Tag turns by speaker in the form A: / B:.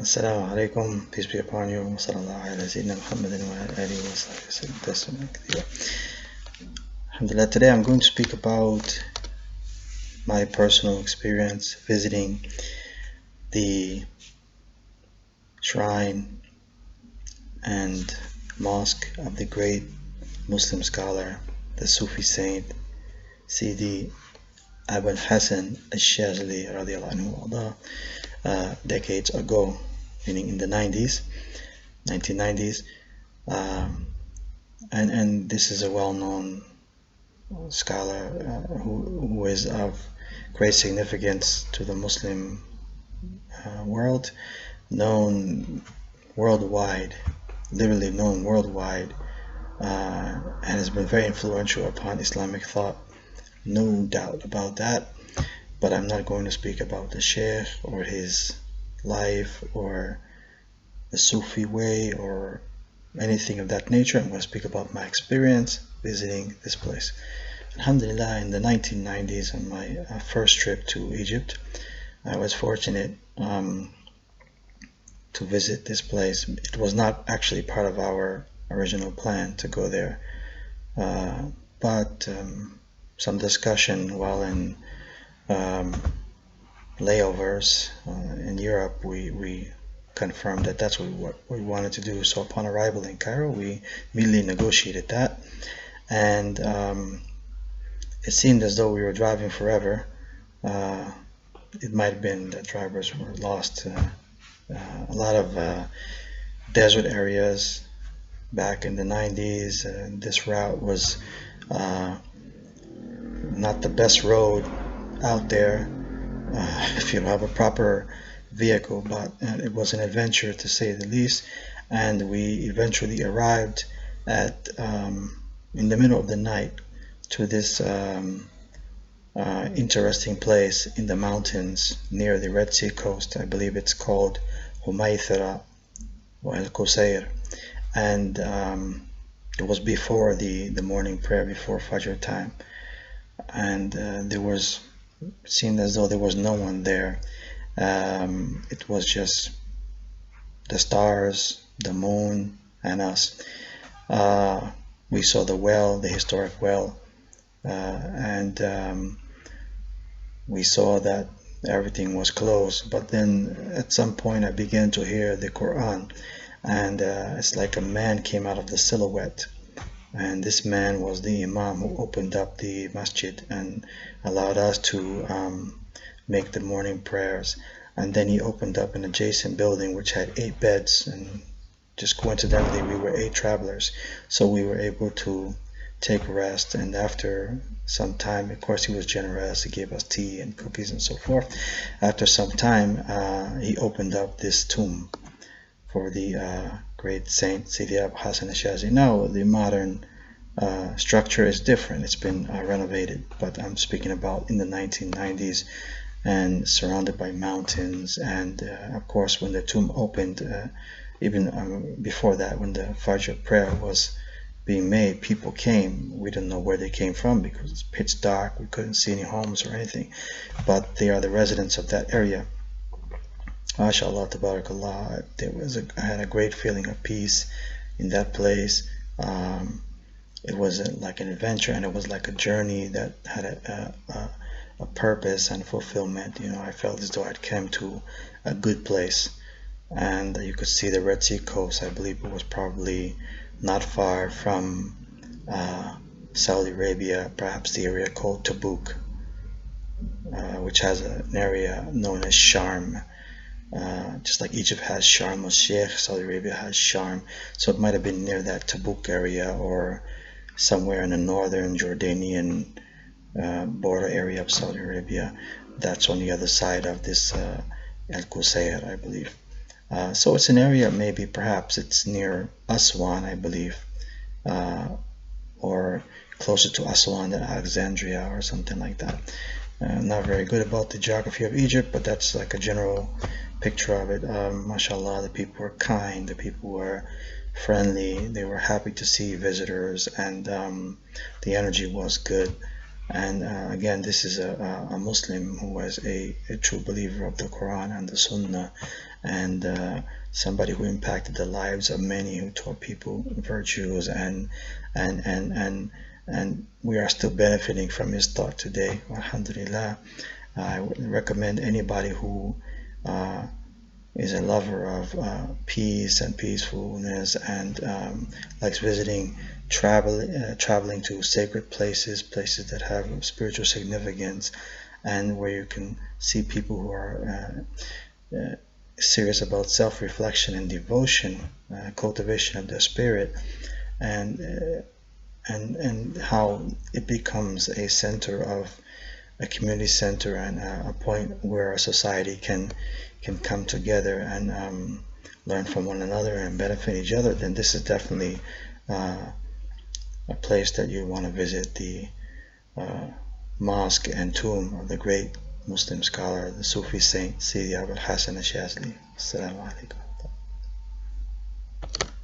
A: Assalamu alaikum, peace be upon you. Wa sallallahu ala Sayyidina Muhammadin wa ala alihi wa sahbihi tasliman kathira. Alhamdulillah, today I'm going to speak about my personal experience visiting the shrine and mosque of the great Muslim scholar, the Sufi saint, Sidi Abul Hassan Shazuli radiallahu anhu, decades ago, meaning in the 1990s. And this is a well-known scholar who is of great significance to the Muslim world, known worldwide, literally known worldwide, and has been very influential upon Islamic thought, no doubt about that. But I'm not going to speak about the Sheikh or his life or the Sufi way or anything of that nature. I'm going to speak about my experience visiting this place. Alhamdulillah, in the 1990s, on my first trip to Egypt, I was fortunate to visit this place. It was not actually part of our original plan to go there, but some discussion while in layovers in Europe, we confirmed that that's what we wanted to do. So upon arrival in Cairo, we immediately negotiated that, and it seemed as though we were driving forever. It might have been that drivers were lost. A lot of desert areas back in the 90s. This route was not the best road out there if you don't have a proper vehicle, but it was an adventure to say the least. And we eventually arrived at in the middle of the night to this interesting place in the mountains near the Red Sea coast. I believe it's called Humaythira or El Qusayr, and it was before the morning prayer, before Fajr time, and it seemed as though there was no one there. It was just the stars, the moon, and us. We saw the well, the historic well, and we saw that everything was closed. But then at some point I began to hear the Quran, and it's like a man came out of the silhouette, and this man was the Imam who opened up the masjid and allowed us to make the morning prayers. And then he opened up an adjacent building which had 8 beds, and just coincidentally we were 8 travelers, so we were able to take rest. And after some time, of course he was generous, he gave us tea and cookies and so forth. After some time he opened up this tomb for the great saint Sidi Hassan al-Shazili. Now the modern structure is different, it's been renovated, but I'm speaking about in the 1990s and surrounded by mountains. And of course when the tomb opened, even before that, when the Fajr prayer was being made, people came. We didn't know where they came from because it's pitch dark, we couldn't see any homes or anything, but they are the residents of that area. MashaAllah, tabarakallah. I had a great feeling of peace in that place. It was like an adventure, and it was like a journey that had a purpose and fulfillment. I felt as though I'd come to a good place, and you could see the Red Sea coast. I believe it was probably not far from Saudi Arabia, perhaps the area called Tabuk, which has an area known as Sharm. Just like Egypt has Sharm el-Sheikh, Saudi Arabia has Sharm. So it might have been near that Tabuk area, or somewhere in the northern Jordanian border area of Saudi Arabia. That's on the other side of this El Qusayr, I believe. So it's an area, maybe perhaps it's near Aswan, I believe, or closer to Aswan than Alexandria or something like that. I'm not very good about the geography of Egypt, but that's like a general picture of it. Mashallah, the people were kind, the people were friendly, they were happy to see visitors, and the energy was good. And again, this is a Muslim who was a true believer of the Quran and the Sunnah, and somebody who impacted the lives of many, who taught people virtues, and and and and we are still benefiting from his thought today. Alhamdulillah. I would recommend anybody who uh, is a lover of peace and peacefulness, and likes visiting, traveling to sacred places, places that have spiritual significance, and where you can see people who are serious about self-reflection and devotion, cultivation of the spirit, and and how it becomes a center of a community center, and a point where a society can come together and learn from one another and benefit each other. Then this is definitely uh, a place that you want to visit, the uh, mosque and tomb of the great Muslim scholar, the Sufi saint Sidi Abul Hassan al Shazuli. Assalamu alaikum.